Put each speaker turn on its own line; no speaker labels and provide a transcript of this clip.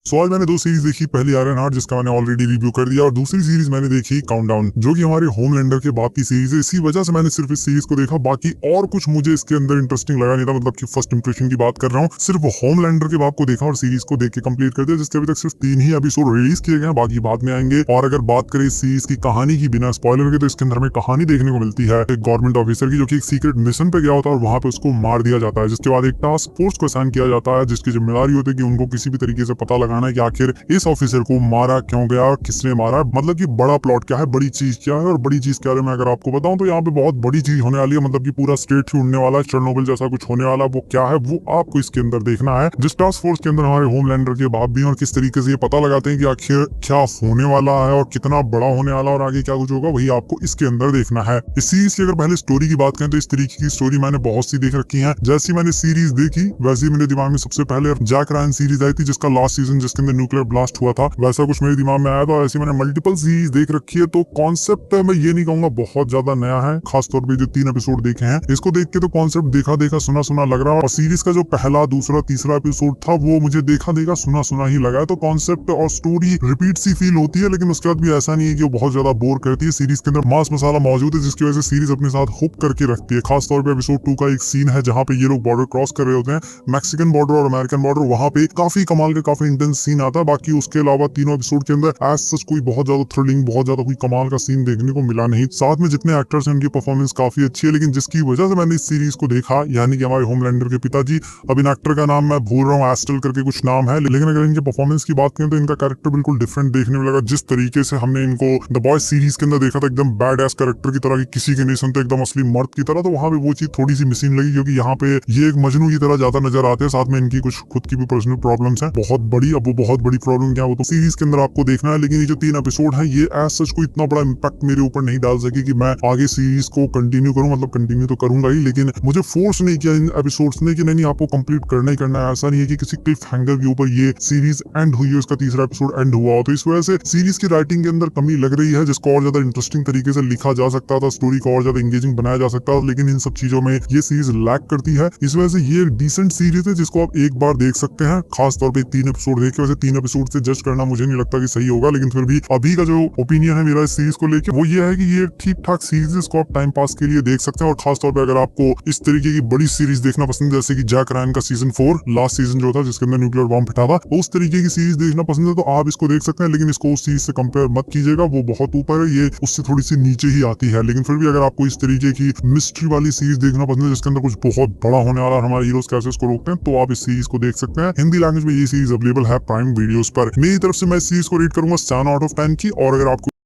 सो आज मैंने दो सीरीज देखी, पहली आयरन हार्ट जिसका मैंने ऑलरेडी रिव्यू कर दिया और दूसरी सीरीज मैंने देखी काउंटडाउन जो कि हमारे होमलैंडर के बाद की सीरीज है। इसी वजह से मैंने सिर्फ इस सीरीज को देखा, बाकी और कुछ मुझे इसके अंदर इंटरेस्टिंग लगा नहीं था। मतलब कि फर्स्ट इंप्रेशन की बात कर रहा हूँ, सिर्फ होमलैंडर के बाप को देखा और सीरीज को देख के कंप्लीट कर दिया, जिसके अभी तक सिर्फ 3 ही एपिसोड रिलीज किए गए हैं, बाकी बाद में आएंगे। और अगर बात करें इस सीरीज की कहानी की बिना स्पॉइलर के, तो इसके अंदर हमें कहानी देखने को मिलती है एक गवर्नमेंट ऑफिसर की जो कि एक सीक्रेट मिशन पे गया होता है और वहां पे उसको मार दिया जाता है, जिसके बाद एक टास्क फोर्स को असाइन किया जाता है जिसकी जिम्मेदारी होती है कि उनको किसी भी तरीके से पता लगाना है कि आखिर इस ऑफिसर को मारा क्यों गया और किसने मारा। मतलब कि बड़ा प्लॉट क्या है, बड़ी चीज क्या है, और बड़ी चीज क्या है मैं अगर आपको बताऊं तो यहाँ पे बहुत बड़ी चीज होने वाली है। मतलब कि पूरा स्टेट ही उड़ने वाला है, चेरनोबिल जैसा कुछ होने वाला। वो क्या है वो आपको इसके अंदर देखना है। जिस टास्क फोर्स के अंदर हमारे होमलैंडर के बाप भी और किस तरीके से ये पता लगाते हैं कि आखिर क्या होने वाला है और कितना बड़ा होने वाला और आगे क्या कुछ होगा, वही आपको इसके अंदर देखना है। इस सीरीज की अगर पहले स्टोरी की बात करें तो इस तरीके की स्टोरी मैंने बहुत सी देख रखी है। जैसी मैंने सीरीज देखी वैसे ही मेरे दिमाग में सबसे पहले जैक रायन सीरीज आई थी जिसका लास्ट सीजन जिसके अंदर न्यूक्लियर ब्लास्ट हुआ था, वैसा कुछ मेरे दिमाग में आया था। ऐसी मैंने मल्टीपल सीरीज देख रखी है, तो कॉन्सेप्ट मैं ये नहीं कहूंगा बहुत ज्यादा नया है, खासतौर पे जो 3 एपिसोड देखे हैं इसको देख के तो कॉन्सेप्ट देखा देखा सुना सुना लग रहा है। और सीरीज का जो पहला दूसरा तीसरा एपिसोड था वो मुझे देखा देखा सुना सुना ही लगा है। तो कॉन्सेप्ट और स्टोरी रिपीट सी फील होती है, लेकिन उसके बाद भी ऐसा नहीं है कि वो बहुत ज्यादा बोर करती है। सीरीज के अंदर मास मसाला मौजूद है जिसकी वजह से सीरीज अपने साथ हुक करके रखती है। खासतौर पे एपिसोड 2 का एक सीन है जहाँ पे ये लोग बॉर्डर क्रॉस कर रहे होते हैं, मैक्सिकन बॉर्डर और अमेरिकन बॉर्डर, वहाँ पे काफी कमाल का काफी इंटेंस सीन आता है। बाकी उसके अलावा तीनों एपिसोड के अंदर एज सच कोई बहुत ज्यादा थ्रिलिंग बहुत ज्यादा कोई कमाल का सीन देखने को मिला नहीं। साथ में जितने एक्टर्स हैं उनकी परफॉर्मेंस काफी अच्छी है, लेकिन जिसकी वजह से मैंने इस सीरीज को देखा, यानी कि हमारे होमलैंडर के पिताजी, अब इन एक्टर का नाम मैं भूल रहा हूँ, एस्टल करके कुछ नाम है, लेकिन अगर इनके परफॉर्मेंस की बात करें तो इनका कैरेक्टर बिल्कुल डिफरेंट देखने में लगा। जिस तरीके से हमने इनको द बॉयज सीरीज के अंदर देखा था एकदम बैड एस कैरेक्टर की तरह, किसी के नहीं सुनते, एकदम असली मर्द की तरह, तो वहाँ पे वो चीज थोड़ी सी मिसिंग लगी, क्योंकि यहाँ पे ये एक मजनू की तरह ज्यादा नजर आते हैं। साथ में इनकी कुछ खुद की भी पर्सनल प्रॉब्लम्स हैं बहुत बड़ी। अब वो बहुत बड़ी प्रॉब्लम क्या है वो तो सीरीज के अंदर आपको देखना है, लेकिन ये जो 3 एपिसोड है ये एज सच को इतना बड़ा इम्पैक्ट मेरे ऊपर नहीं डाल सकी कि मैं आगे सीरीज को कंटिन्यू करूं। मतलब कंटिन्यू तो करूंगा ही, लेकिन मुझे फोर्स नहीं किया इन एपिसोड्स ने कि नहीं आपको कंप्लीट करना ही करना है। ऐसा नहीं है कि किसी क्लिफ हैंगर के ऊपर ये सीरीज एंड हुई है, उसका तीसरा एपिसोड एंड हुआ हो। तो इस वजह से सीरीज की राइटिंग के अंदर कमी लग रही है, जिसको और ज्यादा इंटरेस्टिंग तरीके से लिखा जा सकता था, स्टोरी को और ज्यादा एंगेजिंग बनाया जा सकता था, लेकिन इन सब चीजों में ये सीरीज लैक करती है। इस वजह से ये एक डिसेंट सीरीज है जिसको आप एक बार देख सकते हैं। खासतौर पर 3 एपिसोड देख के, वैसे 3 एपिसोड से जज करना मुझे नहीं लगता कि सही होगा, लेकिन फिर भी अभी का जो ओपिनियन है मेरा इस सीरीज को लेकर वो ये है कि ये ठीक ठाक सीरीज है, इसको आप टाइम पास के लिए देख सकते हैं। और खासतौर पे अगर आपको इस तरीके की बड़ी सीरीज देखना पसंद है, जैसे कि जैक रायन का सीजन 4 लास्ट सीजन जो था जिसके अंदर न्यूक्लियर बॉम्ब फटा था, उस तरीके की सीरीज देखना पसंद है तो आप इसको देख सकते हैं, लेकिन इसको उस सीरीज से कंपेयर मत कीजिएगा, वो बहुत ऊपर है, ये उससे थोड़ी सी नीचे ही आती है। लेकिन फिर भी अगर आपको इस तरीके की मिस्ट्री वाली सीरीज देखना पसंद है जिसके अंदर कुछ बहुत बड़ा होने वाला हमारे हीरोज कैसे इसको रोकते हैं, तो आप इस सीरीज को देख सकते हैं। हिंदी लैंग्वेज में ये सीरीज अवेलेबल है प्राइम वीडियोस पर। मेरी तरफ से मैं इस सीरीज को रेट करूंगा 7 आउट ऑफ 10 की। और अगर आपको